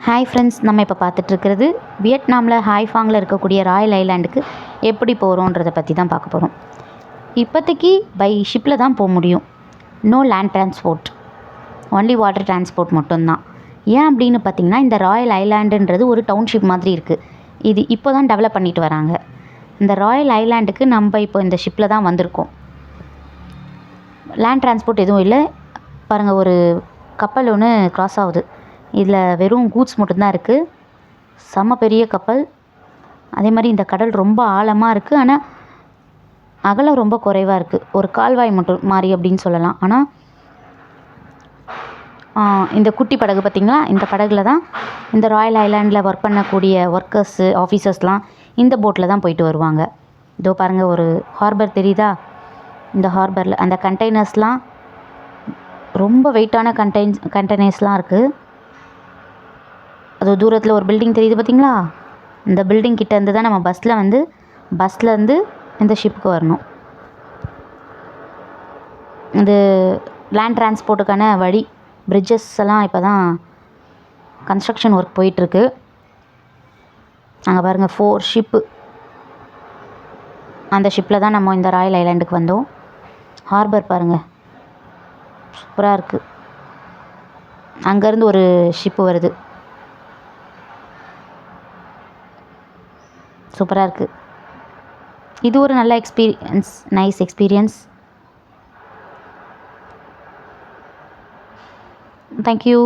Hi friends, நம்ம இப்போ பார்த்துட்ருக்கிறது வியட்நாமில் ஹாய்ஃபாங்கில் இருக்கக்கூடிய ராயல் ஐலாண்டுக்கு எப்படி போகிறோன்றதை பற்றி தான் பார்க்க போகிறோம். இப்போதைக்கு பை ஷிப்பில் தான் போக முடியும். No land transport, only water transport மட்டும்தான். ஏன் அப்படின்னு பார்த்திங்கன்னா, இந்த ராயல் ஐலாண்டுன்றது ஒரு டவுன்ஷிப் மாதிரி இருக்குது. இது இப்போ தான் டெவலப் பண்ணிட்டு வராங்க. இந்த ராயல் ஐலாண்டுக்கு நம்ம இப்போ இந்த ஷிப்பில் தான் வந்திருக்கோம். லேண்ட் டிரான்ஸ்போர்ட் எதுவும் இல்லை. பாருங்கள், ஒரு கப்பல் ஒன்று க்ராஸ் ஆகுது. இதில் வெறும் கூட்ஸ் மட்டும்தான் இருக்குது. செம்ம பெரிய கப்பல். அதே மாதிரி இந்த கடல் ரொம்ப ஆழமாக இருக்குது, ஆனால் அகலம் ரொம்ப குறைவாக இருக்குது. ஒரு கால்வாய் மட்டும் மாதிரி அப்படின்னு சொல்லலாம். ஆனால் இந்த குட்டி படகு பார்த்திங்களா, இந்த படகுல தான் இந்த ராயல் ஐலாண்டில் ஒர்க் பண்ணக்கூடிய ஒர்க்கர்ஸு, ஆஃபீஸர்ஸ்லாம் இந்த போட்டில் தான் போயிட்டு வருவாங்க. இதோ பாருங்கள், ஒரு ஹார்பர் தெரியுதா? இந்த ஹார்பரில் அந்த கண்டெய்னர்ஸ்லாம் ரொம்ப வெயிட்டான கண்டெய்னர்ஸ்லாம் இருக்குது. அது தூரத்தில் ஒரு பில்டிங் தெரியுது பார்த்திங்களா? இந்த பில்டிங் கிட்டேருந்து தான் நம்ம பஸ்லேருந்து இந்த ஷிப்புக்கு வரணும். இது லேண்ட் டிரான்ஸ்போர்ட்டுக்கான வழி, பிரிட்ஜஸ் எல்லாம் இப்போ தான் கன்ஸ்ட்ரக்ஷன் ஒர்க் போயிட்டுருக்கு. அங்கே பாருங்கள், 4 ஷிப்பு. அந்த ஷிப்பில் தான் நம்ம இந்த ராயல் ஐலாண்டுக்கு வந்தோம். ஹார்பர் பாருங்கள், சூப்பராக இருக்குது. அங்கேருந்து ஒரு ஷிப்பு வருது, சூப்பராக இருக்குது. இது ஒரு நல்ல எக்ஸ்பீரியன்ஸ், நைஸ் எக்ஸ்பீரியன்ஸ். தேங்க்யூ.